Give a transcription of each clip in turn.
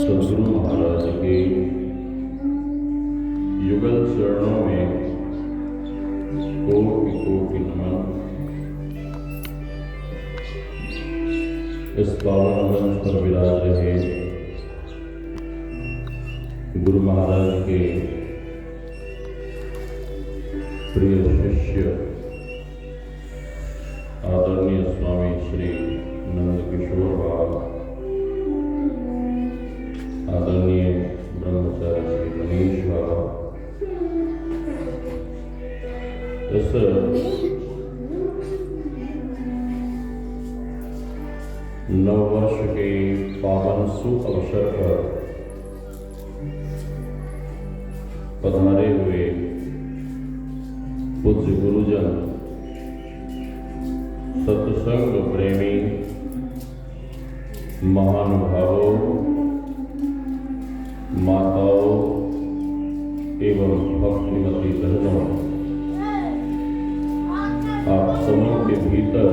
सद्गुरु महाराज के युगल चरणों में कोटि कोटि नमन। इस पावन मंच पर विराज रहे गुरु महाराज के प्रिय शिष्य आदरणीय स्वामी श्री नंद किशोर बाबा, आदरणीय ब्रह्मचारी श्री गणेश बाबा, इस नववर्ष के पावन शुभ अवसर पर पधारे हुए पूज्य गुरुजन, सत्संग प्रेमी महानुभावों, माताओं एवं भक्तिमती बहनों, आप सबों के भीतर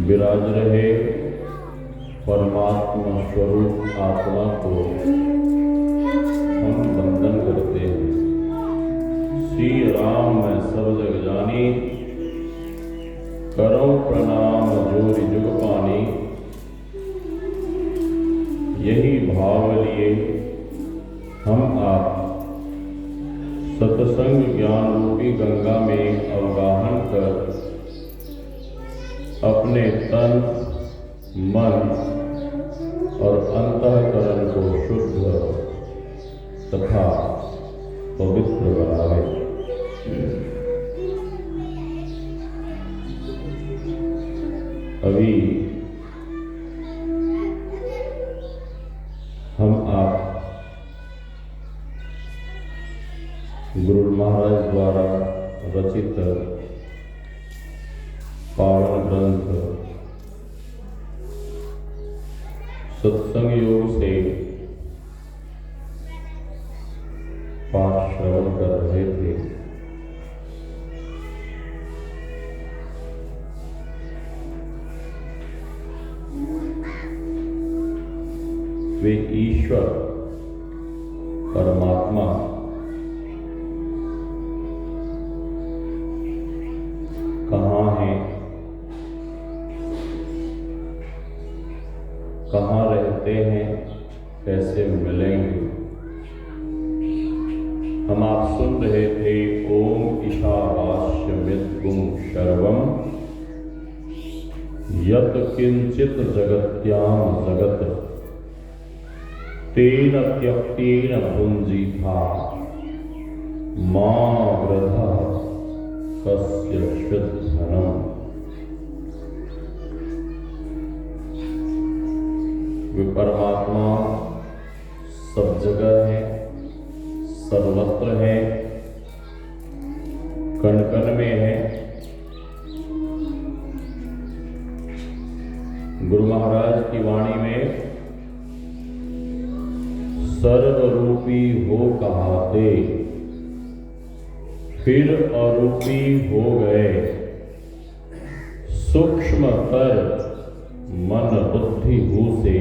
विराज रहे परमात्मा स्वरूप आत्मा को हम वंदन करते हैं। श्री राम मैं सब जग जानी, करो प्रणाम जोरि जुग पानी। यही भाव लिए हम आप सत्संग ज्ञान रूपी गंगा में अवगाहन कर अपने तन, मन और अंतःकरण को शुद्ध तथा पवित्र बनावे। अभी हम आप गुरु महाराज द्वारा रचित पावन ग्रंथ सत्संग योग से पाठ श्रवण कर रहे थे। वे ईश्वर परमात्मा कहाँ हैं, कहाँ रहते हैं, कैसे मिलेंगे। हम आप सुन रहे थे ओम ईशावास्यमिद्गुं सर्वं यत् किंचित जगत्याम जगत तेन त्यक्तेन भुंजीथा मा वृथा कस्य शुद्धनम्। वे परमात्मा सब जगह है, सर्वत्र है, कण कण में है। गुरु महाराज की वाणी में सर्वरूपी हो कहाते, फिर अरूपी हो गए, सूक्ष्मतर मन बुद्धि भू से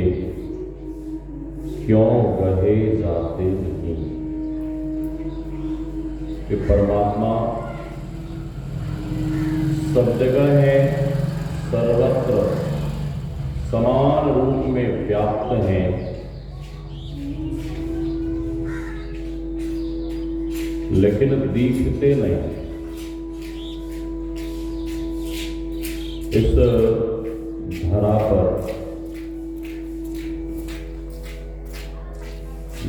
क्यों गहे जाते नहीं। कि परमात्मा सब जगह है, सर्वत्र समान रूप में व्याप्त है, लेकिन दिखते नहीं। इस धरा पर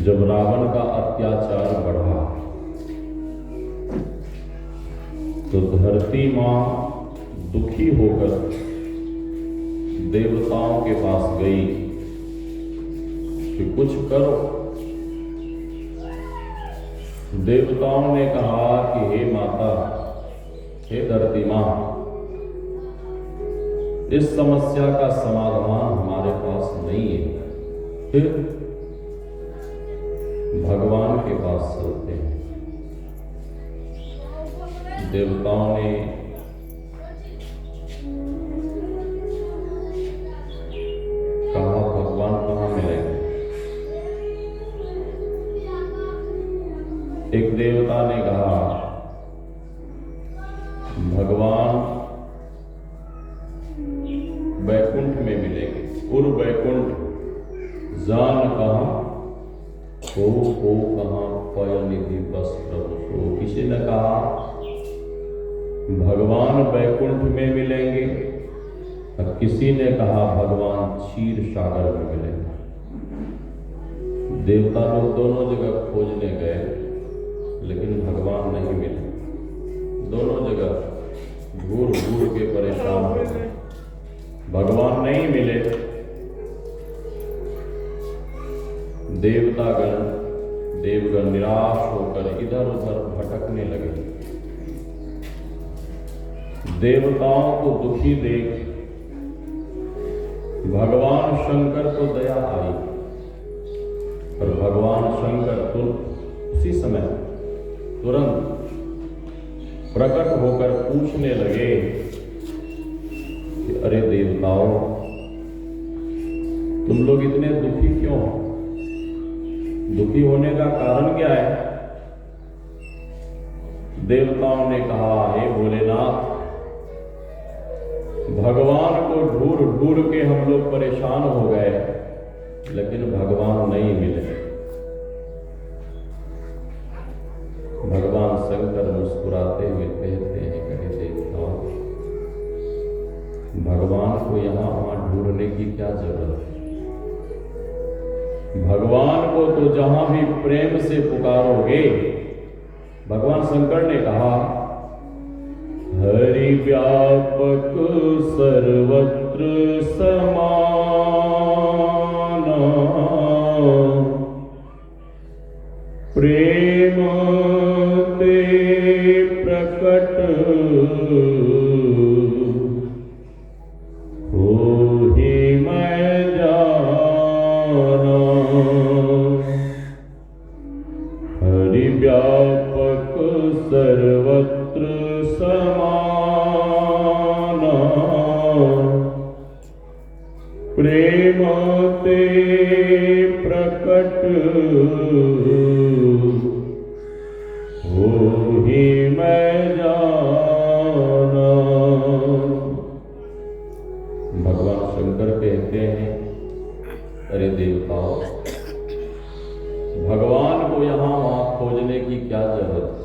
जब रावण का अत्याचार बढ़ा तो धरती माँ दुखी होकर देवताओं के पास गई कि कुछ करो। देवताओं ने कहा कि हे माता, हे धरती माँ, इस समस्या का समाधान हमारे पास नहीं है, फिर भगवान के पास चलते हैं। देवताओं ने कहा भगवान कहाँ मिलेंगे। एक देवता ने कहा भगवान वैकुंठ में मिलेंगे। उर वैकुंठ जान कहाँ हो कहाँ पय निधि बस प्रभु सो। किसी ने कहा भगवान वैकुंठ में मिलेंगे और किसी ने कहा भगवान क्षीर सागर में मिलेंगे। देवता लोग दोनों जगह खोजने गए लेकिन भगवान नहीं मिले। दोनों जगह घूर घूर के परेशान हो गए, भगवान नहीं मिले। देवगण निराश होकर इधर उधर भटकने लगे। देवताओं को दुखी देख भगवान शंकर को दया आई और भगवान शंकर उसी समय तुरंत प्रकट होकर पूछने लगे कि अरे देवताओं, तुम लोग इतने दुखी क्यों हो? दुखी होने का कारण क्या है? देवताओं ने कहा हे भोलेनाथ, भगवान को ढूंढ ढूंढ के हम लोग परेशान हो गए लेकिन भगवान नहीं मिले। भगवान शंकर मुस्कुराते हुए कहते हैं कहे देवताओं, भगवान को यहां वहां ढूंढने की क्या जरूरत है? भगवान को तो जहां भी प्रेम से पुकारोगे। भगवान शंकर ने कहा हरि व्यापक सर्वत्र समाना, प्रेम ते प्रकट होहि मैं जाना। हरि व्यापक सर्वत्र समाना, प्रेम ते प्रकट होहि मैं जाना। भगवान शंकर कहते हैं अरे देवताओं, भगवान को यहां वहां खोजने की क्या जरूरत है?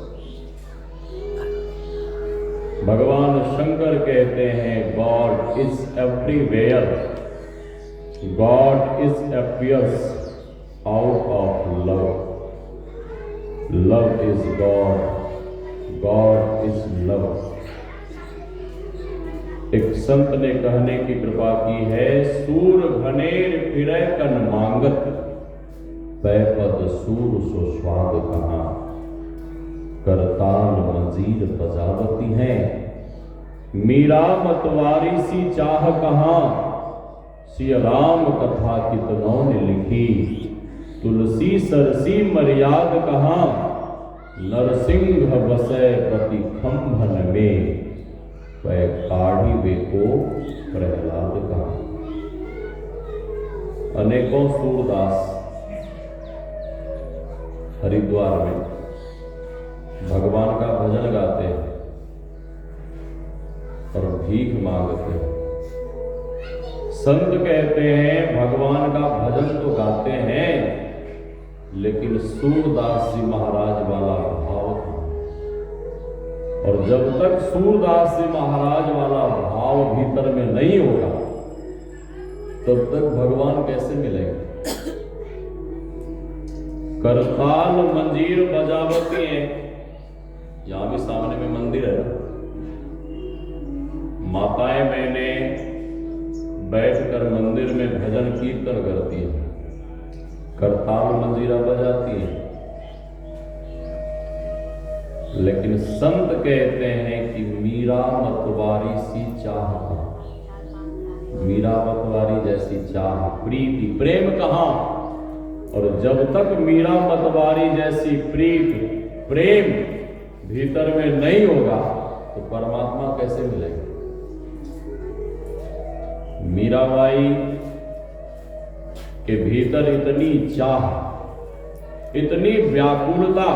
भगवान शंकर कहते हैं God is everywhere, God is appears out of love, love is God, God is love. एक संत ने कहने की कृपा की है सूर घनेर फिरे कन मांगत, पैपद सूर सो स्वाद कहाँ, करताल मंजीर बजावती है, मीरा मतवारी सी चाह कहाँ, सिया राम कथा कितनों ने लिखी, तुलसी सरसी मर्याद कहाँ, नरसिंह बसे प्रति खंभन में, वह काढ़ी वे को प्रहलाद कहाँ। अनेकों सूरदास हरिद्वार में भगवान का भजन गाते हैं और भीख मांगते हैं। संत कहते हैं भगवान का भजन तो गाते हैं लेकिन सूरदास जी महाराज वाला भाव था। और जब तक सूरदास जी महाराज वाला भाव भीतर में नहीं होगा तब तक भगवान कैसे मिलेंगे? करताल मंजीर बजावती है। यहां भी सामने में मंदिर है ना, माताएं मैंने बैठकर मंदिर में भजन कीर्तन करती हैं, करताल मंजीरा बजाती हैं, लेकिन संत कहते हैं कि मीरा मतवारी सी चाह, मीरा मतवारी जैसी चाह, प्रीति प्रेम कहां? और जब तक मीरा मतवारी जैसी प्रीति प्रेम भीतर में नहीं होगा तो परमात्मा कैसे मिलेगा? मीराबाई के भीतर इतनी चाह, इतनी व्याकुलता,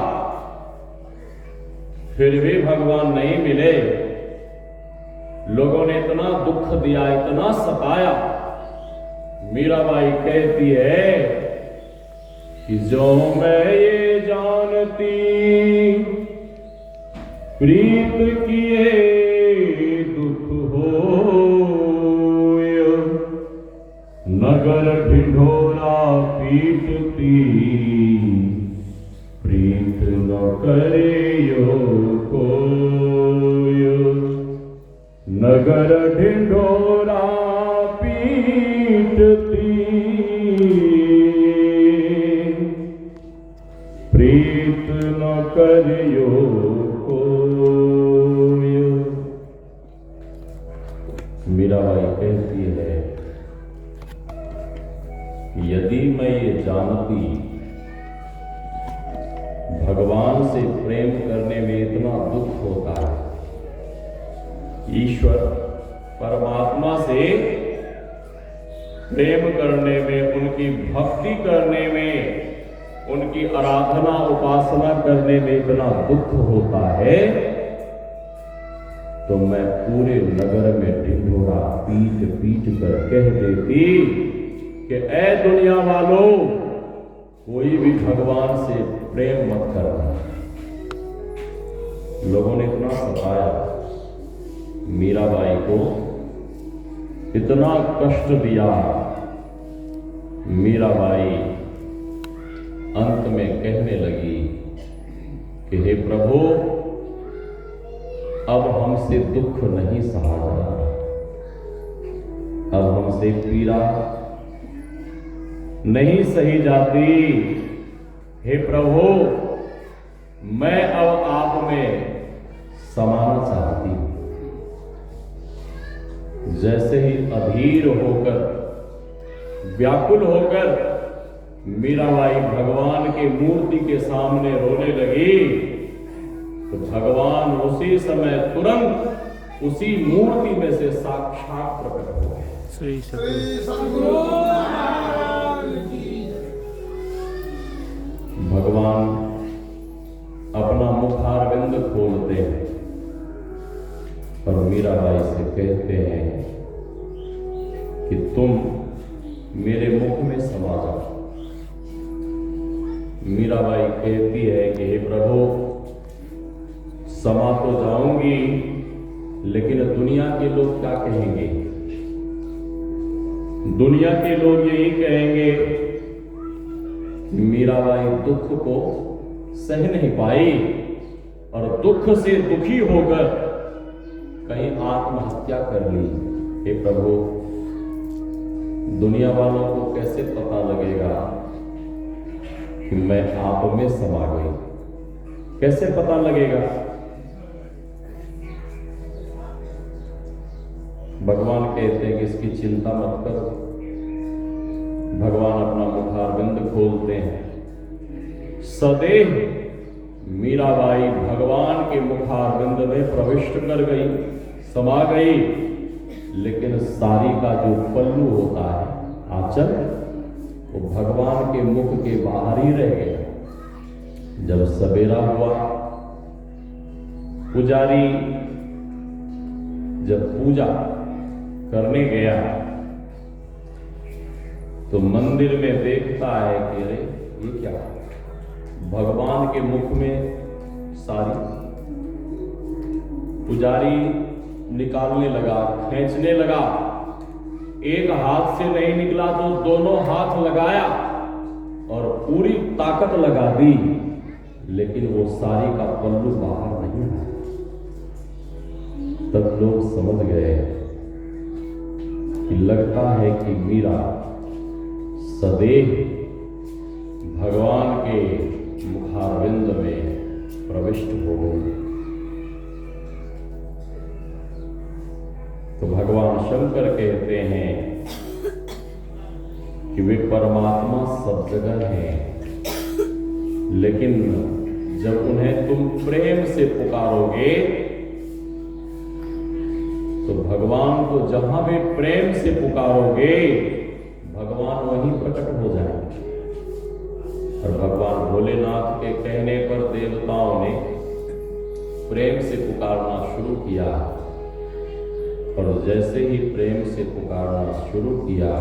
फिर भी भगवान नहीं मिले। लोगों ने इतना दुख दिया, इतना सताया। मीराबाई कहती है कि जो मैं ये जानती प्रीत किए दुख हो, नगर ढिढोरा पीटती प्रीत न करियो कोय, नगर ढिढोरा पीटती प्रीत न करियो कोय। मीराबाई कहती है यदि मैं ये जानती भगवान से प्रेम करने में इतना दुख होता है, ईश्वर परमात्मा से प्रेम करने में, उनकी भक्ति करने में, उनकी आराधना उपासना करने में इतना दुख होता है, तो मैं पूरे नगर में ढिढोरा पीट पीट कर कह देती कि ऐ दुनिया वालों, कोई भी भगवान से प्रेम मत करना। लोगों ने इतना सताया, मीराबाई को इतना कष्ट दिया। मीराबाई अंत में कहने लगी कि हे प्रभु, अब हमसे दुख नहीं सहा जाता, अब हमसे पीड़ा नहीं सही जाती। हे प्रभु, मैं अब आप में समाना चाहती हूं। जैसे ही अधीर होकर, व्याकुल होकर मीराबाई भगवान की मूर्ति के सामने रोने लगी, तो भगवान उसी समय तुरंत उसी मूर्ति में से साक्षात प्रकट हो गए। श्री सद्गुरु भगवान अपना मुखारविंद खोलते हैं और मीराबाई से कहते हैं कि तुम मेरे मुख में समा जाओ। मीराबाई कहती है कि हे प्रभु, समा तो जाऊंगी, लेकिन दुनिया के लोग क्या कहेंगे? दुनिया के लोग यही कहेंगे मीराबाई दुख को सह नहीं पाई और दुख से दुखी होकर कहीं आत्महत्या कर ली। हे प्रभु, दुनिया वालों को कैसे पता लगेगा कि मैं आप में समा गई? कैसे पता लगेगा? भगवान कहते हैं कि इसकी चिंता मत करो। भगवान अपना मुखारविंद खोलते हैं। सदैव मीराबाई भगवान के मुखारविंद में प्रविष्ट कर गई, समा गई, लेकिन साड़ी का जो पल्लू होता है, आंचल, वो भगवान के मुख के बाहर ही रह गया। जब सवेरा हुआ, पुजारी जब पूजा करने गया तो मंदिर में देखता है कि अरे ये क्या, भगवान के मुख में साड़ी। पुजारी निकालने लगा, खींचने लगा, एक हाथ से नहीं निकला तो दोनों हाथ लगाया और पूरी ताकत लगा दी, लेकिन वो साड़ी का पल्लू बाहर नहीं आया। तब लोग समझ गए कि लगता है कि मीरा सदैव भगवान के मुखारविंद में प्रविष्ट हो गई। तो भगवान शंकर कहते हैं कि वे परमात्मा सब जगह हैं, लेकिन जब उन्हें तुम प्रेम से पुकारोगे तो भगवान को जहां भी प्रेम से पुकारोगे भगवान वहीं प्रकट हो जाएंगे। और भगवान भोलेनाथ के कहने पर देवताओं ने प्रेम से पुकारना शुरू किया, और जैसे ही प्रेम से पुकारना शुरू किया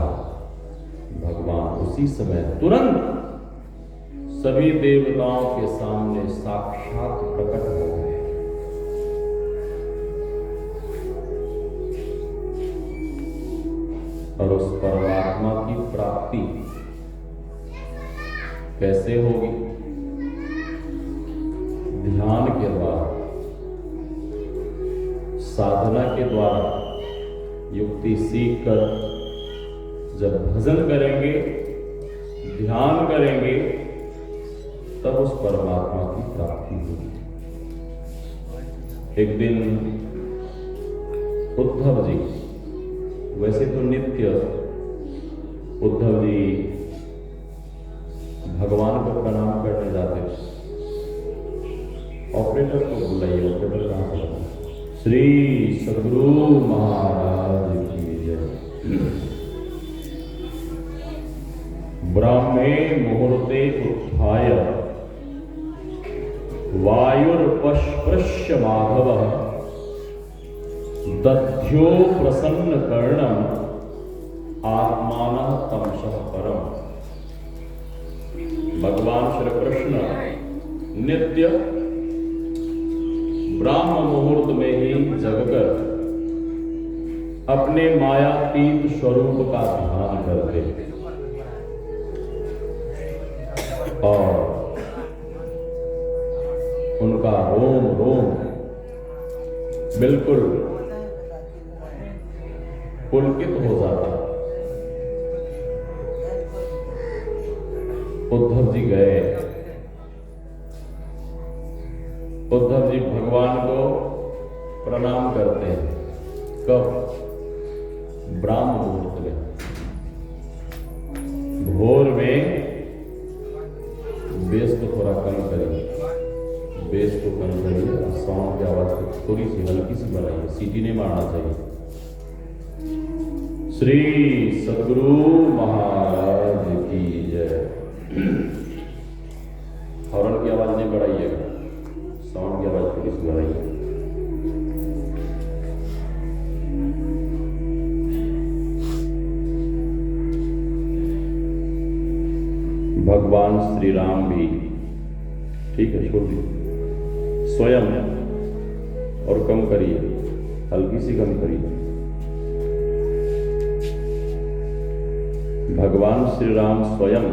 भगवान उसी समय तुरंत सभी देवताओं के सामने साक्षात प्रकट हो गए। और उस परमात्मा की प्राप्ति कैसे होगी? ध्यान के द्वारा, साधना के द्वारा, युक्ति सीखकर जब भजन करेंगे, ध्यान करेंगे, तब उस परमात्मा की प्राप्ति होगी। एक दिन उद्धव जी, वैसे तो नित्य उद्धव जी भगवान को प्रणाम करने जाते थे। ऑपरेटर को बुलाइए, ऑपरेटर कहां से लगा? श्री सद्गुरु महाराज की जय। ब्राह्मे मुहूर्ते उत्थाय वायुर्पस्पृश्य माधवः दध्यो प्रसन्न कर्णम आत्मानः तमसः परम। भगवान श्री कृष्ण नित्य ब्राह्म मुहूर्त में ही जगकर अपने मायातीत स्वरूप का ध्यान करते और उनका रोम रोम बिल्कुल पुलकित हो जाता। उद्धव जी गए। उद्धव जी भगवान को प्रणाम करते हैं। कब? ब्राह्म मुहूर्त में, भोर में। बेस को थोड़ा कम करिए, बेस को कम करिए, साउंड की आवाज को थोड़ी सी हल्की सी बढ़ाइए, सीटी नहीं मारना चाहिए। श्री सद्गुरु महाराज की जय। हॉर्न की आवाज नहीं बढ़ाइएगा, साउंड की आवाज थोड़ी सी बढ़ाइए। भगवान श्री राम भी, ठीक है, छोड़ दीजिए, स्वयं और कम करिए, हल्की सी कम करिए। भगवान श्री राम स्वयं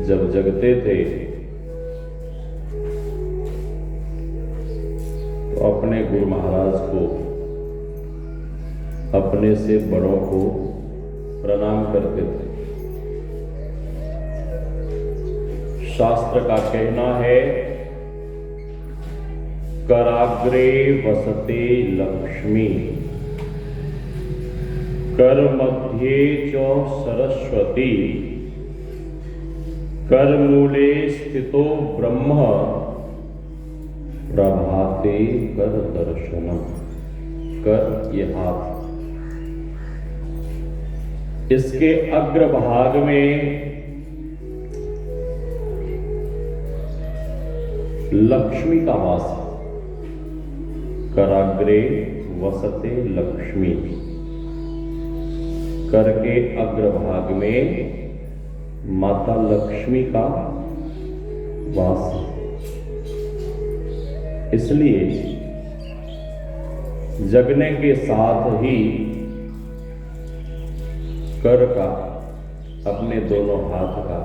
जब जगते थे तो अपने गुरु महाराज को, अपने से बड़ों को प्रणाम करते थे। शास्त्र का कहना है, कराग्रे वसते लक्ष्मी, कर मध्ये च सरस्वती, कर मूले स्थितो ब्रह्म, प्रभाते कर दर्शनम। कर ये हाथ, इसके अग्रभाग में लक्ष्मी का वास है। कराग्रे वसते लक्ष्मी, कर के अग्रभाग में माता लक्ष्मी का वास है। इसलिए जगने के साथ ही कर का, अपने दोनों हाथ का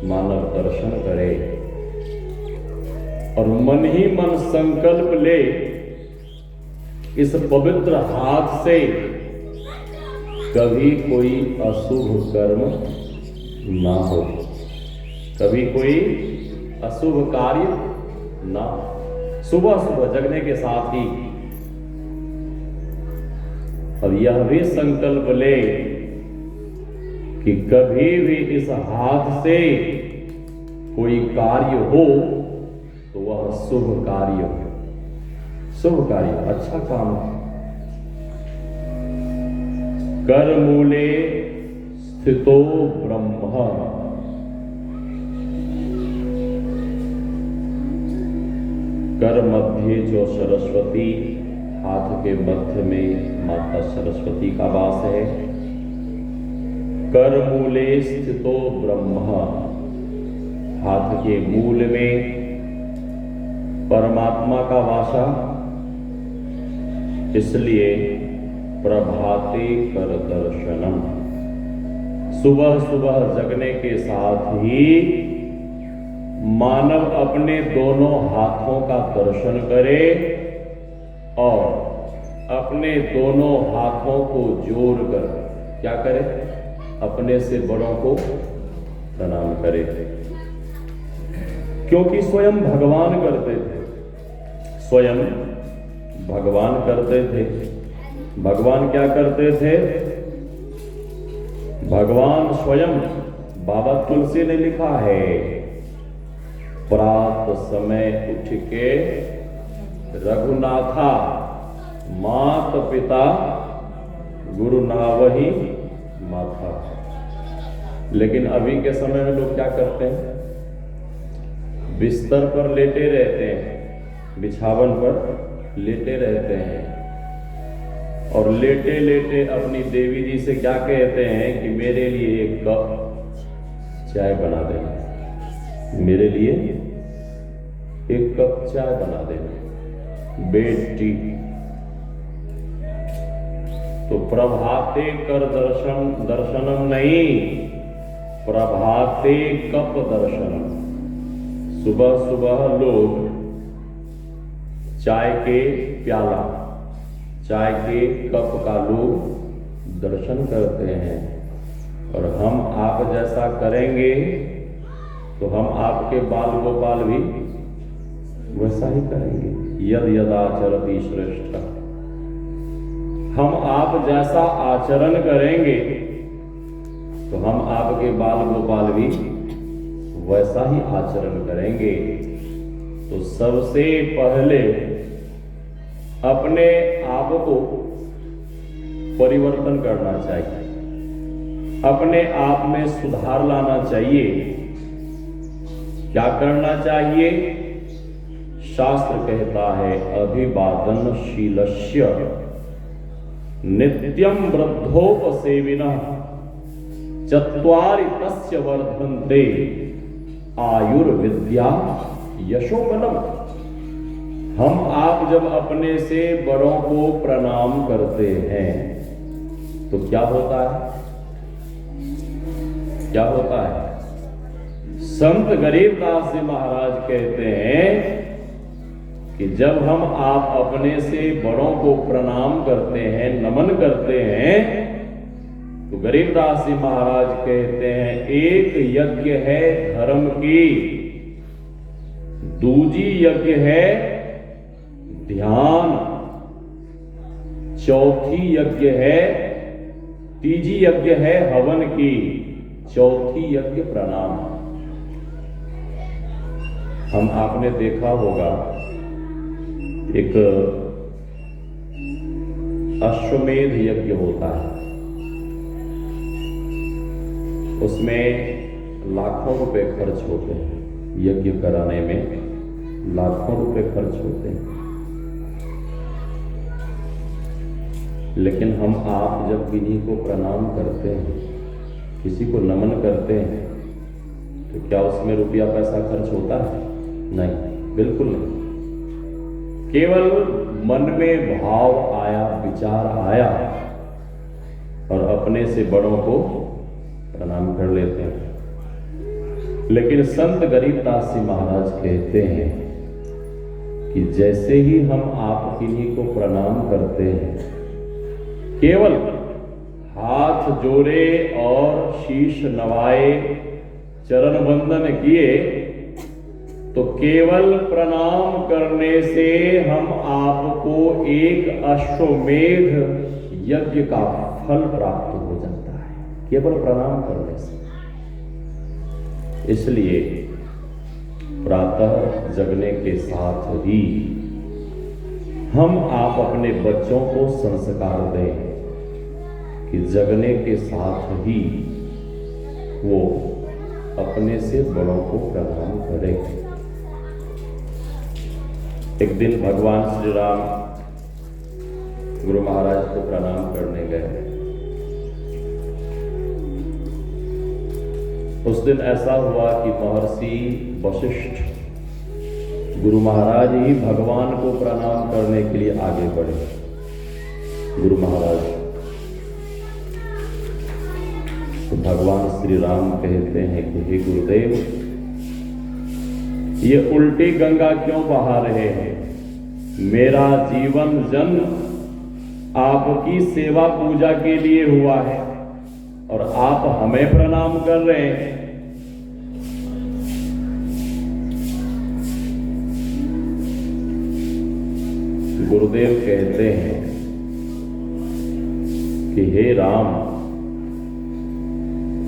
मानव दर्शन करे और मन ही मन संकल्प ले इस पवित्र हाथ से कभी कोई अशुभ कर्म ना हो, कभी कोई अशुभ कार्य ना हो। सुबह सुबह जगने के साथ ही और यह भी संकल्प ले कि कभी भी इस हाथ से कोई कार्य हो तो वह शुभ कार्य हो, शुभ कार्य, अच्छा काम। कर मूले स्थितो ब्रह्म, कर मध्य जो सरस्वती, हाथ के मध्य में माता सरस्वती का वास है। कर मूले स्थितो ब्रह्म, हाथ के मूल में परमात्मा का वासा, इसलिए प्रभाते कर दर्शनम, सुबह सुबह जगने के साथ ही मानव अपने दोनों हाथों का दर्शन करे और अपने दोनों हाथों को जोड़कर क्या करे, अपने से बड़ों को प्रणाम करे, क्योंकि स्वयं भगवान करते थे, स्वयं भगवान करते थे। भगवान क्या करते थे? भगवान स्वयं, बाबा तुलसी ने लिखा है, प्रात समय उठ के रघुनाथा, मात पिता गुरु नावही माथा। लेकिन अभी के समय में लोग क्या करते हैं? बिस्तर पर लेटे रहते हैं, बिछावन पर लेटे रहते हैं और लेटे लेटे अपनी देवी जी से क्या कहते हैं कि मेरे लिए एक कप चाय बना देना, मेरे लिए एक कप चाय बना देना बेटी। तो प्रभाते कर दर्शनम नहीं, प्रभाते कप दर्शनम। सुबह सुबह लोग चाय के प्याला, चाय के कप का लोग दर्शन करते हैं। और हम आप जैसा करेंगे तो हम आपके बाल गोपाल भी वैसा ही करेंगे। यद यदाचरति श्रेष्ठ, हम आप जैसा आचरण करेंगे तो हम आपके बाल गोपाल भी वैसा ही आचरण करेंगे। तो सबसे पहले अपने आप को परिवर्तन करना चाहिए, अपने आप में सुधार लाना चाहिए। क्या करना चाहिए? शास्त्र कहता है अभिवादनशीलस्य नित्यं वृद्धोपसेविनः चत्वारि तस्य वर्धन्ते आयुर्विद्या यशोबलम। हम आप जब अपने से बड़ों को प्रणाम करते हैं तो क्या होता है? क्या होता है? संत गरीबदास जी महाराज कहते हैं कि जब हम आप अपने से बड़ों को प्रणाम करते हैं, नमन करते हैं, तो गरीबदास जी महाराज कहते हैं एक यज्ञ है धर्म की, दूजी यज्ञ है ध्यान, चौथी यज्ञ है, तीजी यज्ञ है हवन की, चौथी यज्ञ प्रणाम। हम आपने देखा होगा एक अश्वमेध यज्ञ होता है, उसमें लाखों रुपए खर्च होते हैं, यज्ञ कराने में लाखों रुपए खर्च होते हैं। लेकिन हम आप जब किन्हीं को प्रणाम करते हैं, किसी को नमन करते हैं, तो क्या उसमें रुपया पैसा खर्च होता है? नहीं, बिल्कुल नहीं। केवल मन में भाव आया, विचार आया और अपने से बड़ों को प्रणाम कर लेते हैं। लेकिन संत गरीबदास जी महाराज कहते हैं कि जैसे ही हम आप किन्हीं को प्रणाम करते हैं, केवल हाथ जोड़े और शीश नवाए, चरण वंदन किए, तो केवल प्रणाम करने से हम आपको एक अश्वमेध यज्ञ का फल प्राप्त हो जाता है, केवल प्रणाम करने से। इसलिए प्रातः जगने के साथ ही हम आप अपने बच्चों को संस्कार दें कि जगने के साथ ही वो अपने से बड़ों को प्रणाम करें। एक दिन भगवान श्री राम गुरु महाराज को प्रणाम करने गए। उस दिन ऐसा हुआ कि महर्षि वशिष्ठ गुरु महाराज ही भगवान को प्रणाम करने के लिए आगे बढ़े। गुरु महाराज तो भगवान श्री राम कहते हैं कि हे गुरुदेव, ये उल्टी गंगा क्यों बहा रहे हैं? मेरा जीवन जन्म आपकी सेवा पूजा के लिए हुआ है और आप हमें प्रणाम कर रहे हैं। गुरुदेव कहते हैं कि हे राम,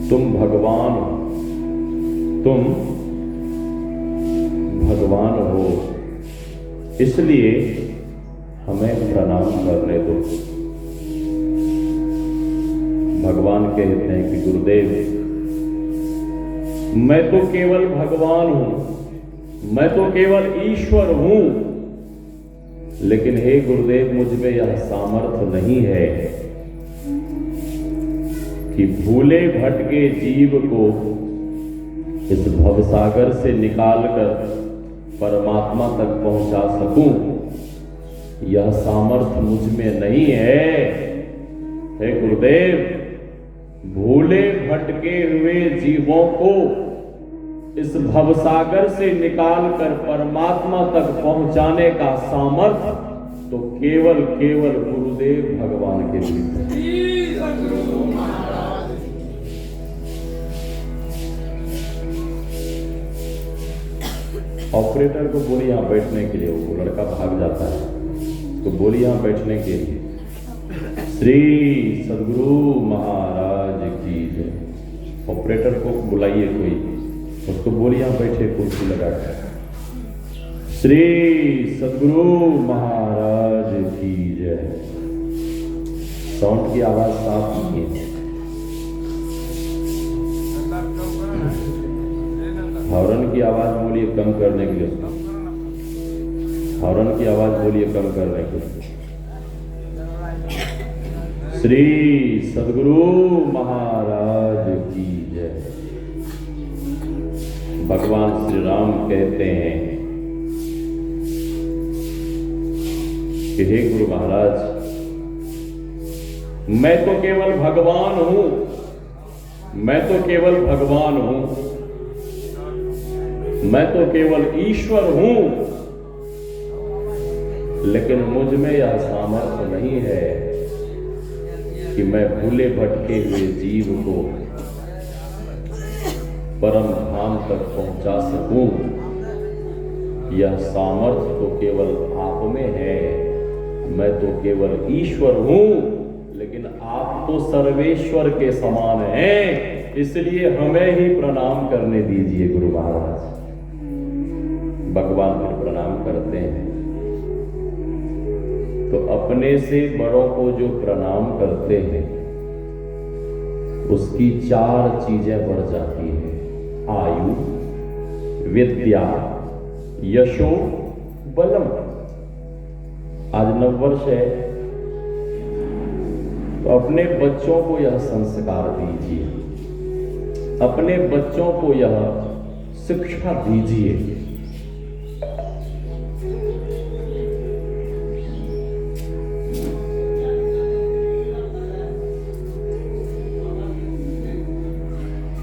तुम भगवान हो, इसलिए हमें प्रणाम करने दो। भगवान कहते हैं कि गुरुदेव, मैं तो केवल भगवान हूं, मैं तो केवल ईश्वर हूं, लेकिन हे गुरुदेव, मुझ में यह सामर्थ्य नहीं है कि भूले भटके जीव को इस भवसागर से निकालकर परमात्मा तक पहुंचा सकूं। यह सामर्थ्य मुझ में नहीं है। हे गुरुदेव, भूले भटके हुए जीवों को इस भवसागर से निकालकर परमात्मा तक पहुंचाने का सामर्थ्य तो केवल गुरुदेव भगवान के भीतर। ऑपरेटर को बोली यहां बैठने के लिए, वो लड़का भाग जाता है, तो बोली यहां बैठने के लिए। श्री सद्गुरु महाराज की जय। ऑपरेटर को बुलाइए कोई, उसको बोलिए यहां बैठे कुर्सी लगाकर। श्री सद्गुरु महाराज की जय। साउंड की आवाज साफ कीजिए। हॉर्न की आवाज बोलिए कम करने के लिए, हॉर्न की आवाज बोलिए कम करने के लिए। श्री सद्गुरु महाराज की जय। भगवान श्री राम कहते हैं कि हे गुरु महाराज, मैं तो केवल भगवान हूं, मैं तो केवल भगवान हूं, मैं तो केवल ईश्वर हूं, लेकिन मुझ में यह सामर्थ्य नहीं है कि मैं भूले भटके हुए जीव को परम धाम तक पहुंचा सकूं। यह सामर्थ्य तो केवल आप में है। मैं तो केवल ईश्वर हूं, लेकिन आप तो सर्वेश्वर के समान हैं, इसलिए हमें ही प्रणाम करने दीजिए गुरु महाराज। भगवान फिर प्रणाम करते हैं, तो अपने से बड़ों को जो प्रणाम करते हैं उसकी 4 चीजें बढ़ जाती हैं: आयु, विद्या, यशो, बलम। आज नववर्ष है, तो अपने बच्चों को यह संस्कार दीजिए, अपने बच्चों को यह शिक्षा दीजिए।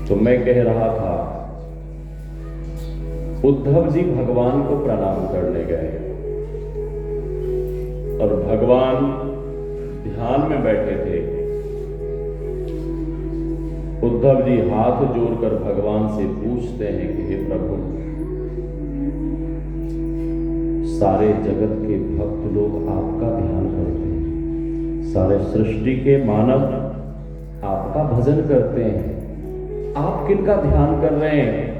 तो मैं कह रहा था, उद्धव जी भगवान को प्रणाम करने गए। और भगवान ध्यान में बैठे थे। उद्धव जी हाथ जोड़कर भगवान से पूछते हैं कि हे प्रभु, सारे जगत के भक्त लोग आपका ध्यान करते हैं, सारे सृष्टि के मानव आपका भजन करते हैं, आप किनका ध्यान कर रहे हैं?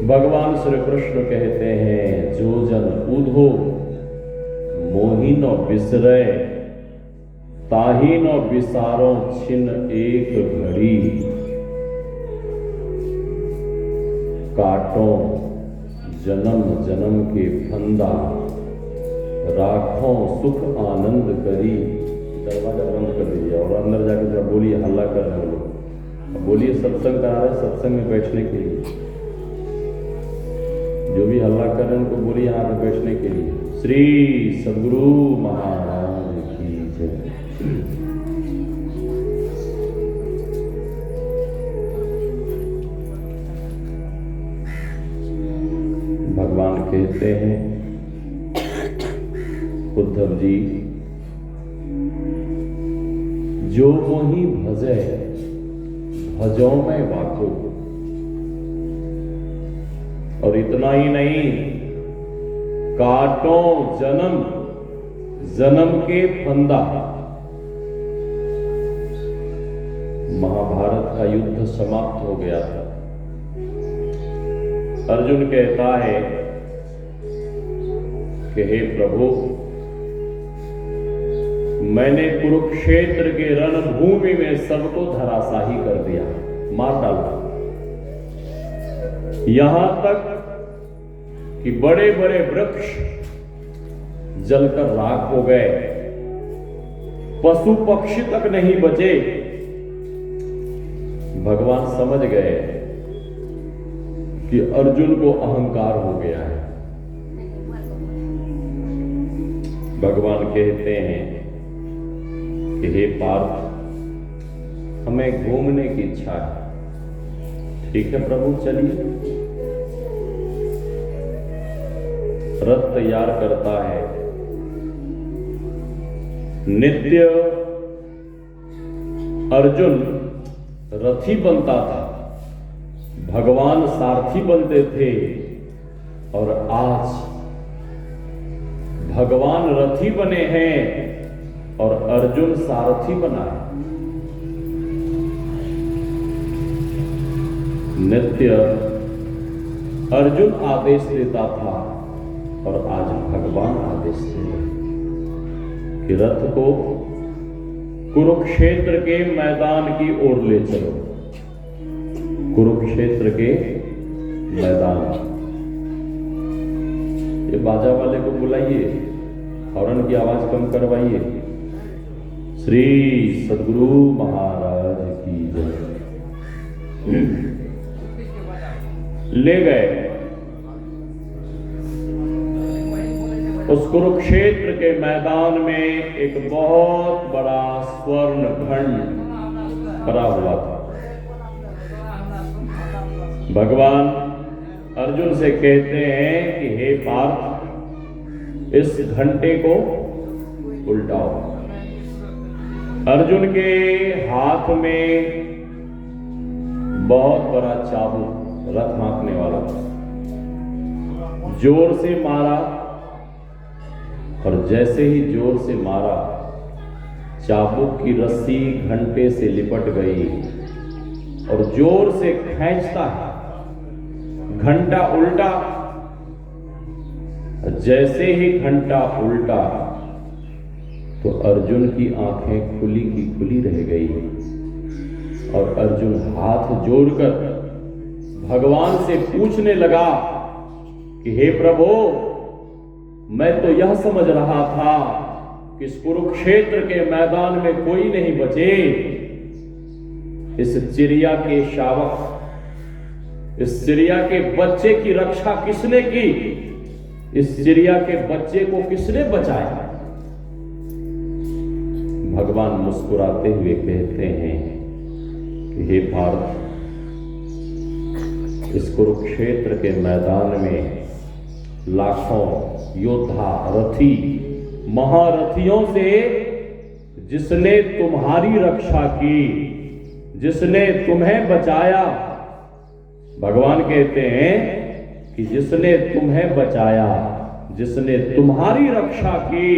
भगवान श्री कृष्ण कहते हैं, जो जन ऊधो मोहि न बिसरे, ताहि न विसारो छिन एक घड़ी, काटो जन्म जन्म के फंदा, राखों सुख आनंद करी। दरवाजा बंद कर दीजिए और अंदर जाकर जरा बोलिए, हल्ला कर रहे हैं लोग, बोलिए सत्संग करा रहे, सत्संग में बैठने के लिए। जो भी हल्ला कर रहे हैं उनको बोलिए यहाँ पे बैठने के लिए। श्री सद्गुरु महाराज की जय। भगवान कहते हैं, उद्धव जी, जो मोहि भजे भजो में वाको। और इतना ही नहीं, काटो जन्म जन्म के फंदा। महाभारत का युद्ध समाप्त हो गया था। अर्जुन कहता है कि हे प्रभु, मैंने कुरुक्षेत्र के रणभूमि में सबको धराशाही कर दिया, मार डाला। यहां तक कि बड़े बड़े वृक्ष जलकर राख हो गए, पशु पक्षी तक नहीं बचे। भगवान समझ गए कि अर्जुन को अहंकार हो गया है। भगवान कहते हैं कि हे पार्थ, हमें घूमने की इच्छा है। ठीक है प्रभु, चलिए। रथ तैयार करता है। नित्य अर्जुन रथी बनता था, भगवान सारथी बनते थे, और आज भगवान रथी बने हैं और अर्जुन सारथी बना है। नित्य अर्जुन आदेश देता था और आज भगवान आदेश दे रहे कि रथ को कुरुक्षेत्र के मैदान की ओर ले चलो। कुरुक्षेत्र के मैदान। ये बाजा वाले को बुलाइए, हॉर्न की आवाज कम करवाइए। श्री सद्गुरु महाराज की जय। ले गए। उस कुरुक्षेत्र के मैदान में एक बहुत बड़ा स्वर्ण खंड पड़ा हुआ था। भगवान अर्जुन से कहते हैं कि हे पार्थ, इस घंटे को उल्टाओ। अर्जुन के हाथ में बहुत बड़ा चाबुक, रथ हाँकने वाला, जोर से मारा, और जैसे ही जोर से मारा, चाबुक की रस्सी घंटे से लिपट गई और जोर से खींचता है, घंटा उल्टा। जैसे ही घंटा उल्टा तो अर्जुन की आंखें खुली की खुली रह गई और अर्जुन हाथ जोड़कर भगवान से पूछने लगा कि हे प्रभु, मैं तो यह समझ रहा था कि इस कुरुक्षेत्र के मैदान में कोई नहीं बचे। इस चिड़िया के शावक, इस चिड़िया के बच्चे की रक्षा किसने की? इस चिड़िया के बच्चे को किसने बचाया? भगवान मुस्कुराते हुए कहते हैं कि हे पार्थ, इस कुरुक्षेत्र के मैदान में लाखों योद्धा, रथी महारथियों से जिसने तुम्हारी रक्षा की, जिसने तुम्हें बचाया। भगवान कहते हैं कि जिसने तुम्हें बचाया, जिसने तुम्हारी रक्षा की,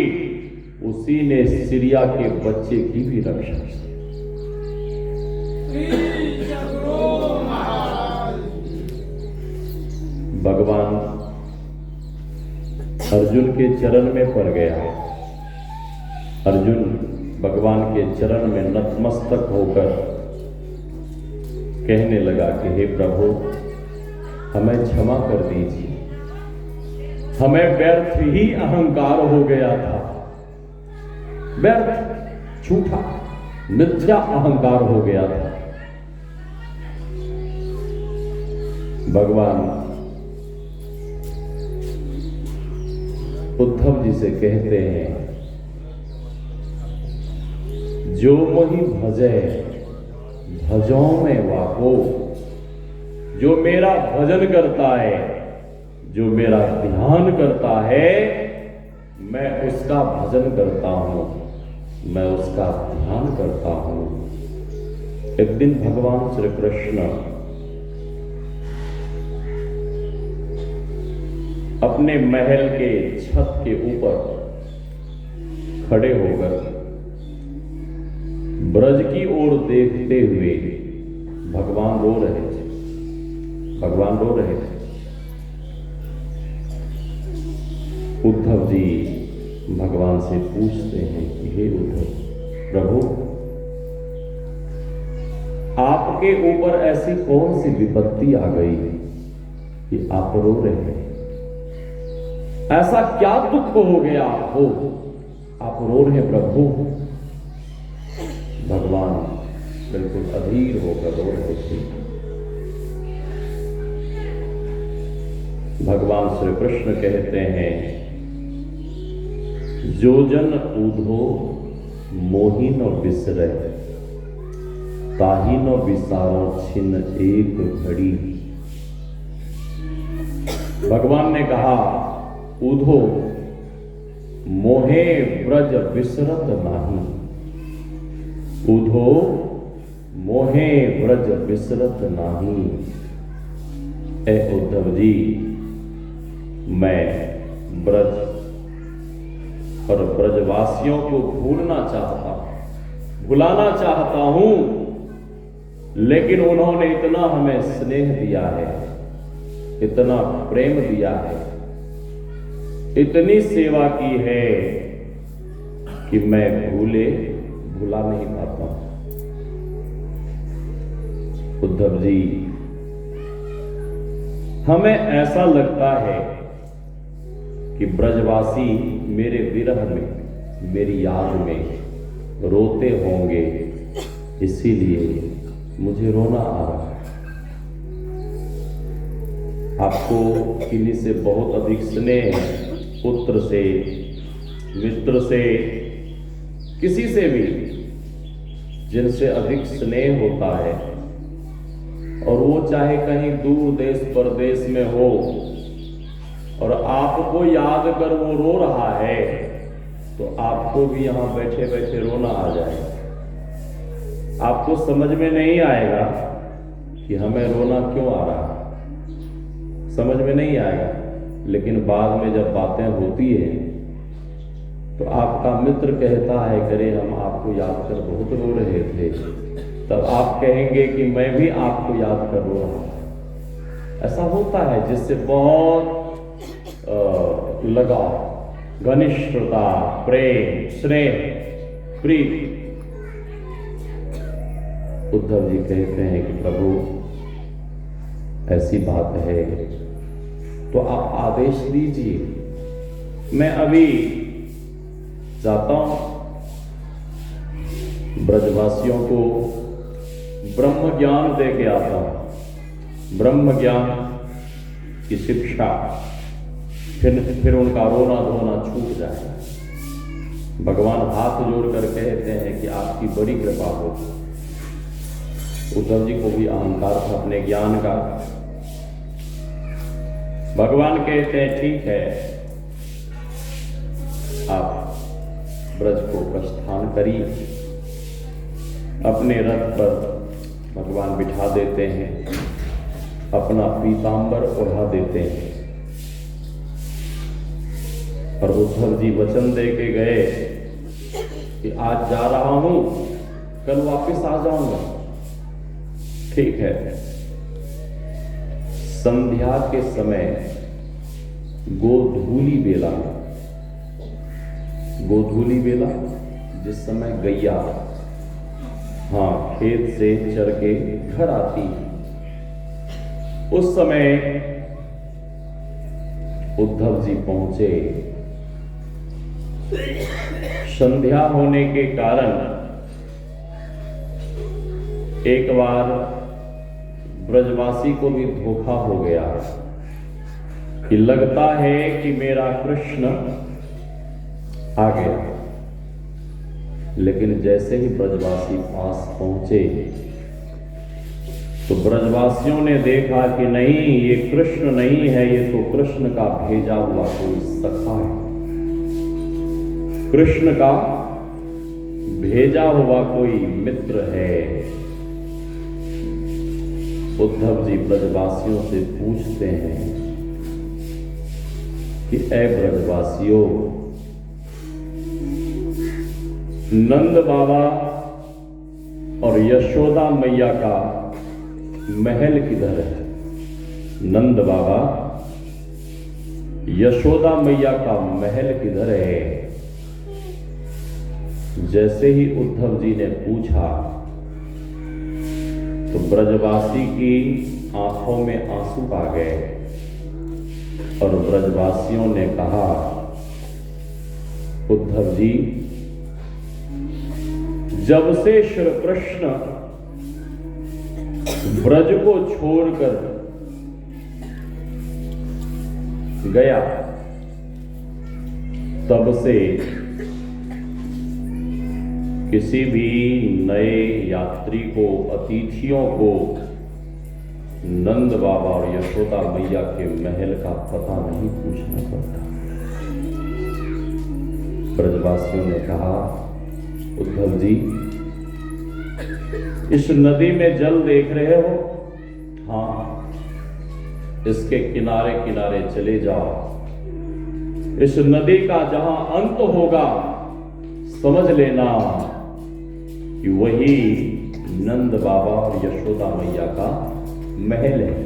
उसी ने सीरिया के बच्चे की भी रक्षा की। भगवान अर्जुन के चरण में पड़ गया। अर्जुन भगवान के चरण में नतमस्तक होकर कहने लगा कि हे प्रभु, हमें क्षमा कर दीजिए, हमें व्यर्थ ही अहंकार हो गया था, व्यर्थ झूठा मिथ्या अहंकार हो गया था। भगवान उद्धव जी से कहते हैं, जो मोहि भजे भजों में वाको, जो मेरा भजन करता है, जो मेरा ध्यान करता है, मैं उसका भजन करता हूं, मैं उसका ध्यान करता हूं। एक दिन भगवान श्री कृष्ण अपने महल के छत के ऊपर खड़े होकर ब्रज की ओर देखते हुए भगवान रो रहे थे। भगवान रो रहे थे। उद्धव जी भगवान से पूछते हैं कि हे उद्धव प्रभु, आपके ऊपर ऐसी कौन सी विपत्ति आ गई कि आप रो रहे हैं? ऐसा क्या दुख हो गया आपको, आप रो रहे प्रभु? भगवान बिल्कुल अधीर होकर रो रहे थे। भगवान श्री कृष्ण कहते हैं, जो जन ऊधो मोहि न बिसरे, ताहि न विसारो छिन्न एक घड़ी। भगवान ने कहा, ऊधो मोहे ब्रज बिसरत नाही, ऊधो मोहे ब्रज बिसरत नाही। ए उद्धव जी, मैं ब्रज और ब्रजवासियों को भूलना चाहता हूं, भुलाना चाहता हूं, लेकिन उन्होंने इतना हमें स्नेह दिया है, इतना प्रेम दिया है, इतनी सेवा की है कि मैं भुला नहीं पाता। उद्धव जी, हमें ऐसा लगता है कि ब्रजवासी मेरे विरह में, मेरी याद में रोते होंगे, इसीलिए मुझे रोना आ रहा है। आपको किन्हीं से बहुत अधिक स्नेह है, पुत्र से, मित्र से, किसी से भी जिनसे अधिक स्नेह होता है, और वो चाहे कहीं दूर देश परदेश में हो और आपको याद कर वो रो रहा है, तो आपको भी यहां बैठे बैठे रोना आ जाएगा। आपको समझ में नहीं आएगा कि हमें रोना क्यों आ रहा है, समझ में नहीं आएगा, लेकिन बाद में जब बातें होती है तो आपका मित्र कहता है, करे हम आपको याद कर बहुत रो रहे थे, तब आप कहेंगे कि मैं भी आपको याद कर रो रहा हूं। ऐसा होता है, जिससे बहुत लगाव, घनिष्ठता, प्रेम, स्नेह, प्रीति। उद्धव जी कहते हैं कि प्रभु ऐसी बात है तो आप आदेश दीजिए, मैं अभी जाता हूं, ब्रजवासियों को ब्रह्म ज्ञान दे के आता हूं, ब्रह्म ज्ञान की शिक्षा, फिर उनका रोना धोना छूट जाए। भगवान हाथ जोड़कर कहते हैं कि आपकी बड़ी कृपा हो। उद्धव जी को भी अहंकार था अपने ज्ञान का। भगवान कहते हैं, ठीक है, आप ब्रज को प्रस्थान करिए। अपने रथ पर भगवान बिठा देते हैं, अपना पीतांबर ओढ़ा देते हैं और उद्धव जी वचन दे के गए कि आज जा रहा हूं, कल वापस आ जाऊंगा। ठीक है। संध्या के समय गोधूली बेला, गोधूली बेला जिस समय गैया खेत से चर के घर आती, उस समय उद्धव जी पहुंचे। संध्या होने के कारण एक बार ब्रजवासी को भी धोखा हो गया कि लगता है कि मेरा कृष्ण आ गया, लेकिन जैसे ही ब्रजवासी पास पहुंचे तो ब्रजवासियों ने देखा कि नहीं, ये कृष्ण नहीं है, ये तो कृष्ण का भेजा हुआ कोई सखा है, कृष्ण का भेजा हुआ कोई मित्र है। उद्धव जी ब्रजवासियों से पूछते हैं कि ऐ ब्रजवासियों, नंद बाबा और यशोदा मैया का महल किधर है? नंद बाबा, यशोदा मैया का महल किधर है? जैसे ही उद्धव जी ने पूछा तो ब्रजवासी की आंखों में आंसू आ गए और ब्रजवासियों ने कहा, उद्धव जी, जब से श्री कृष्ण ब्रज को छोड़कर गया, तब से किसी भी नए यात्री को, अतिथियों को नंद बाबा और यशोदा मैया के महल का पता नहीं पूछना पड़ता। ब्रजवासियों ने कहा, उद्धव जी, इस नदी में जल देख रहे हो? हाँ, इसके किनारे किनारे चले जाओ। इस नदी का जहां अंत होगा, समझ लेना कि वही नंद बाबा और यशोदा मैया का महल है।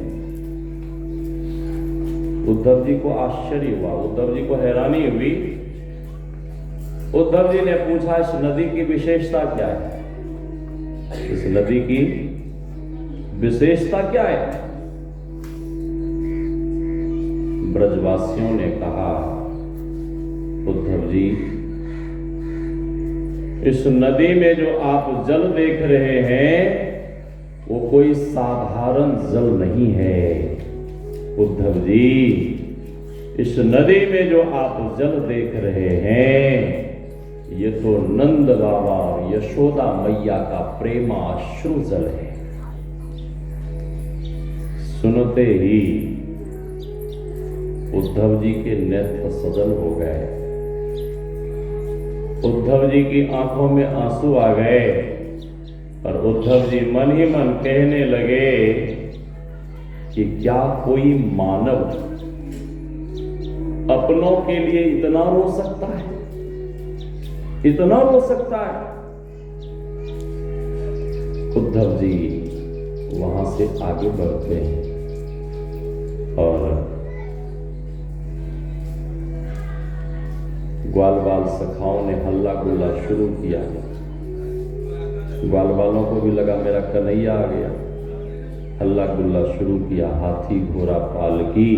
उद्धव जी को आश्चर्य हुआ, उद्धव जी को हैरानी हुई। उद्धव जी ने पूछा, इस नदी की विशेषता क्या है? इस नदी की विशेषता क्या है? ब्रजवासियों ने कहा, उद्धव जी, इस नदी में जो आप जल देख रहे हैं वो कोई साधारण जल नहीं है। उद्धव जी, इस नदी में जो आप जल देख रहे हैं ये तो नंद बाबा और यशोदा मैया का प्रेमाश्रु जल है। सुनते ही उद्धव जी के नेत्र सजल हो गए, उद्धव जी की आंखों में आंसू आ गए और उद्धव जी मन ही मन कहने लगे कि क्या कोई मानव अपनों के लिए इतना रो सकता है? इतना रो सकता है? उद्धव जी वहां से आगे बढ़ते हैं और ग्वाल बाल सखाओं ने हल्ला गुल्ला शुरू किया। ग्वाल बालों को भी लगा मेरा कन्हैया आ गया, हल्ला गुल्ला शुरू किया। हाथी घोड़ा पालकी,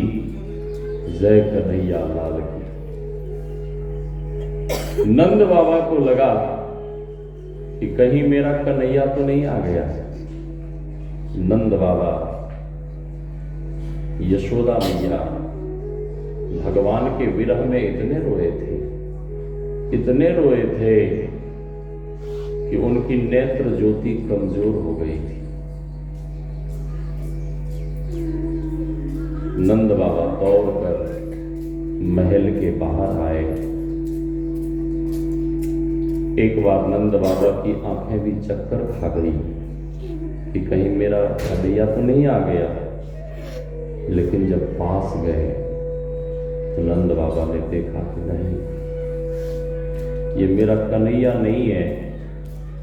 जय कन्हैया लाल की। नंद बाबा को लगा कि कहीं मेरा कन्हैया तो नहीं आ गया। नंद बाबा, यशोदा मैया भगवान के विरह में इतने रोए थे, इतने रोए थे कि उनकी नेत्र ज्योति कमजोर हो गई थी। नंद बाबा दौड़कर महल के बाहर आए एक बार नंद बाबा की आंखें भी चक्कर खा गई कि कहीं मेरा कन्हैया तो नहीं आ गया। लेकिन जब पास गए तो नंद बाबा ने देखा कि नहीं, ये मेरा कन्हैया नहीं है,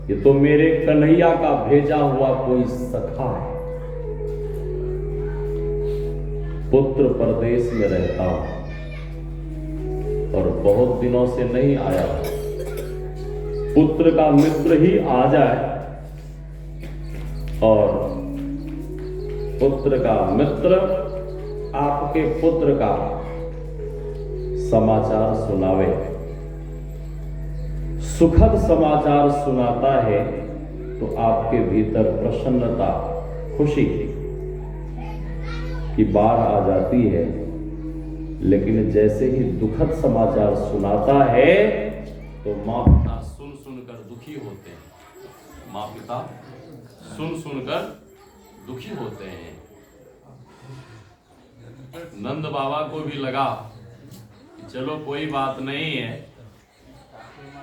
ये तो मेरे कन्हैया का भेजा हुआ कोई सखा है। पुत्र परदेश में रहता और बहुत दिनों से नहीं आया, पुत्र का मित्र ही आ जाए और पुत्र का मित्र आपके पुत्र का समाचार सुनावे, सुखद समाचार सुनाता है तो आपके भीतर प्रसन्नता, खुशी की बाढ़ आ जाती है। लेकिन जैसे ही दुखद समाचार सुनाता है तो माँ पिता सुन सुनकर दुखी होते हैं, माँ पिता सुन सुनकर दुखी होते हैं। नंद बाबा को भी लगा कि चलो कोई बात नहीं है,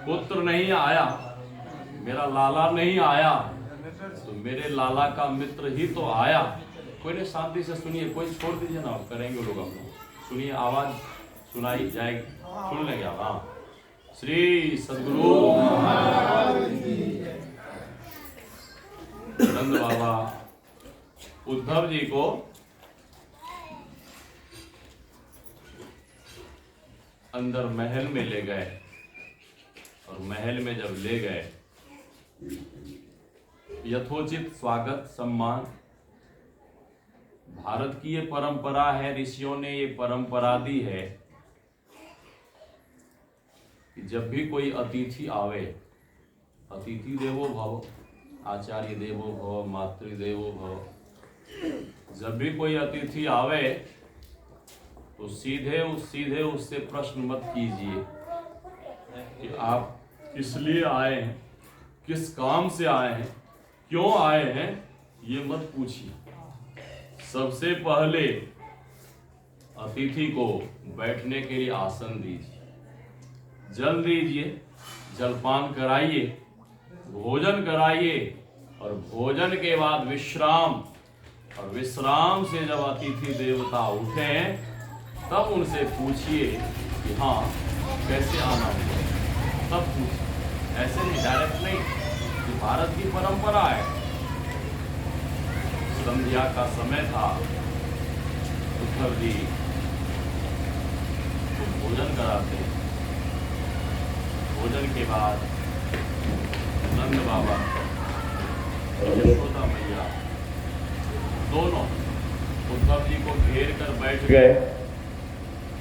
पुत्र नहीं आया, मेरा लाला नहीं आया, तो मेरे लाला का मित्र ही तो आया। कोई ने शांति से सुनिए, कोई छोड़ दीजिए ना, करेंगे लोग हम। सुनिए, आवाज सुनाई जाएगी, सुन लेंगे आप। हाँ, श्री सद्गुरु नंद बाबा उद्धव जी को अंदर महल में ले गए और महल में जब ले गए यथोचित स्वागत सम्मान। भारत की ये परंपरा है, ऋषियों ने ये परंपरा दी है कि जब भी कोई अतिथि आवे, अतिथि देवो भव, आचार्य देवो भव, मातृदेवो भव, जब भी कोई अतिथि आवे तो सीधे उससे प्रश्न मत कीजिए कि आप किस लिए आए हैं, किस काम से आए हैं, क्यों आए हैं, ये मत पूछिए। सबसे पहले अतिथि को बैठने के लिए आसन दीजिए, जल दीजिए, जलपान कराइए, भोजन कराइए और भोजन के बाद विश्राम, और विश्राम से जब अतिथि देवता उठे तब उनसे पूछिए कि हाँ कैसे आना हुआ, तब पूछिए, ऐसे नहीं, डायरेक्ट नहीं। ये भारत की परंपरा है। संध्या का समय था, उद्धव जी तो भोजन कराते हैं। भोजन के बाद नंद बाबा और यशोदा मैया दोनों उद्धव जी को घेर कर बैठ गए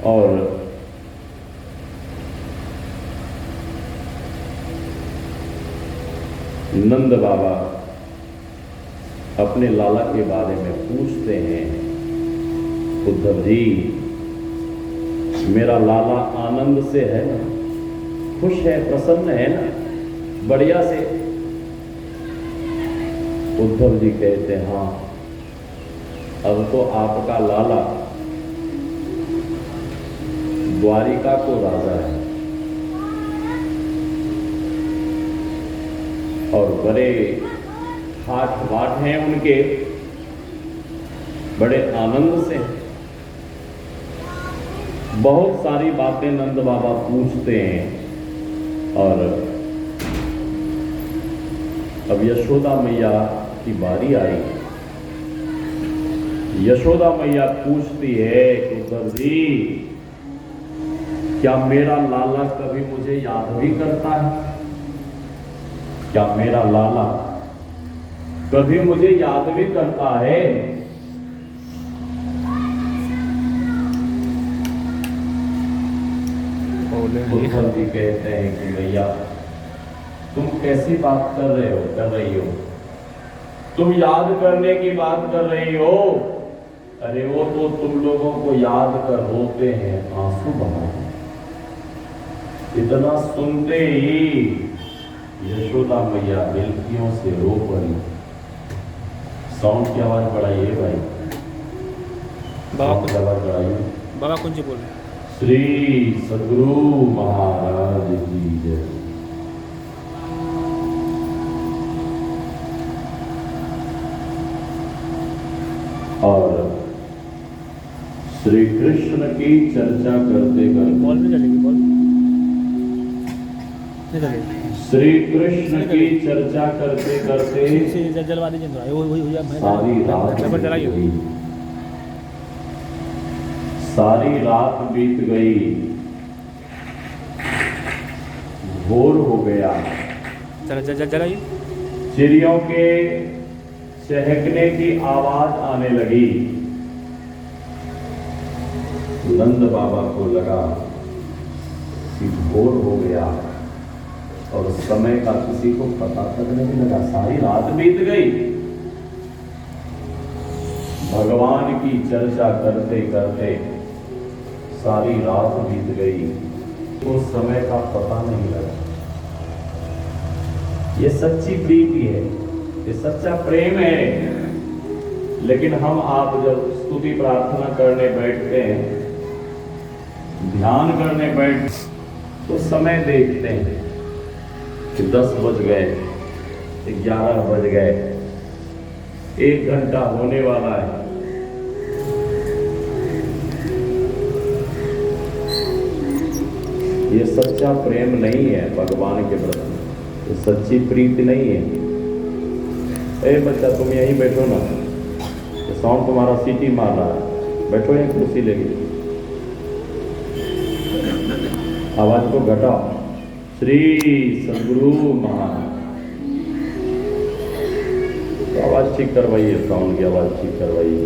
और नंद बाबा अपने लाला के बारे में पूछते हैं, उद्धव जी मेरा लाला आनंद से है ना, खुश है, प्रसन्न है ना, बढ़िया से? उद्धव जी कहते हैं हाँ, अब तो आपका लाला द्वारिका को राजा है और बड़े ठाठ बाट हैं उनके, बड़े आनंद से। बहुत सारी बातें नंद बाबा पूछते हैं और अब यशोदा मैया की बारी आई। यशोदा मैया पूछती है उद्धव जी क्या मेरा लाला कभी मुझे याद भी करता है? क्या मेरा लाला कभी मुझे याद भी करता है? उद्धव जी कहते हैं कि भैया तुम कैसी बात कर रही हो, तुम याद करने की बात कर रही हो? अरे वो तो तुम लोगों को याद कर रोते हैं, आंसू बहाते। इतना सुनते ही यशोदा मैया बिल्कियों से रो पड़ी। साउंड की आवाज बढ़ाइए भाई, साउंड की आवाज बढ़ाइए। बाबा कुछ बोल। श्री सद्गुरु महाराज की जय। श्री कृष्ण की चर्चा करते बॉल करते भी चलेगी बॉल नहीं चलेगी श्री कृष्ण की चर्चा करते करते जलवा दीजिए थोड़ा वही सारी रात रबर बीत चलाइए गई। सारी रात बीत गई, भोर हो गया। चलाइए चिड़ियों के चहकने की आवाज आने लगी। नंद बाबा को लगा कि भोर हो गया और समय का किसी को पता तक नहीं लगा। सारी रात बीत गई। भगवान की चर्चा करते करते सारी रात बीत गई, उस समय का पता नहीं लगा। ये सच्ची प्रीति है, ये सच्चा प्रेम है। लेकिन हम आप जब स्तुति प्रार्थना करने बैठते हैं, ध्यान करने बैठ तो समय देखते हैं कि 10 बज गए, 11 बज गए, 1 घंटा होने वाला है। ये सच्चा प्रेम नहीं है भगवान के प्रति, ये सच्ची प्रीति नहीं है। ए बच्चा तुम यहीं बैठो ना, ये साउंड तुम्हारा सीटी मार रहा है, बैठो यहीं कुर्सी लेके, आवाज को घटाओ। श्री सदगुरु महाराज, तो आवाज ठीक करवाइए, साउंड की आवाज ठीक करवाइए।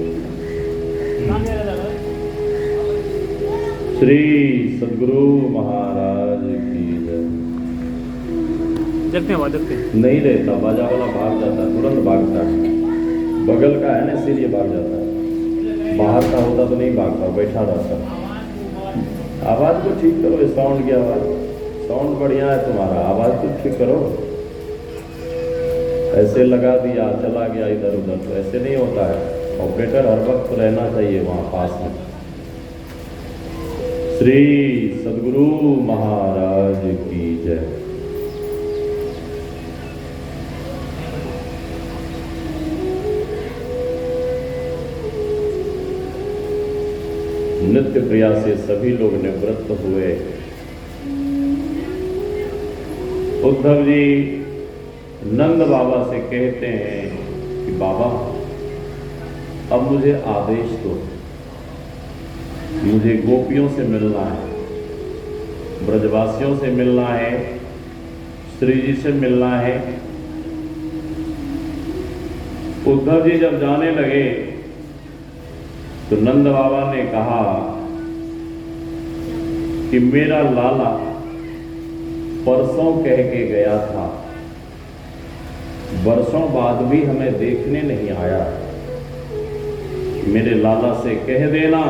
श्री सदगुरु महाराज की जय। देखते हैं नहीं रहता, बाजा वाला भाग जाता है, तुरंत भागता है। बगल का है ना, इसीलिए भाग जाता है। बाहर का होता तो नहीं भागता, बैठा रहता। आवाज को ठीक करो, इस साउंड की आवाज, साउंड बढ़िया है तुम्हारा, आवाज को ठीक करो। ऐसे लगा दिया चला गया इधर उधर, तो ऐसे नहीं होता है। ऑपरेटर हर वक्त रहना चाहिए वहां पास में। श्री सदगुरु महाराज की जय। नित्य क्रिया से सभी लोग निवृत्त हुए। उद्धव जी नंद बाबा से कहते हैं कि बाबा अब मुझे आदेश दो, मुझे गोपियों से मिलना है, ब्रजवासियों से मिलना है, श्री जी से मिलना है। उद्धव जी जब जाने लगे तो नंद बाबा ने कहा कि मेरा लाला परसों कह के गया था, वर्षों बाद भी हमें देखने नहीं आया। मेरे लाला से कह देना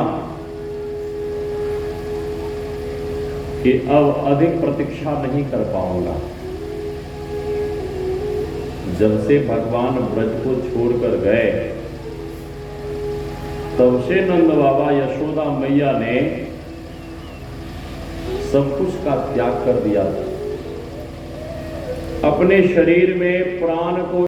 कि अब अधिक प्रतीक्षा नहीं कर पाऊंगा। जब से भगवान ब्रज को छोड़कर गए, तब से नंद बाबा यशोदा मैया ने सब कुछ का त्याग कर दिया। अपने शरीर में प्राण को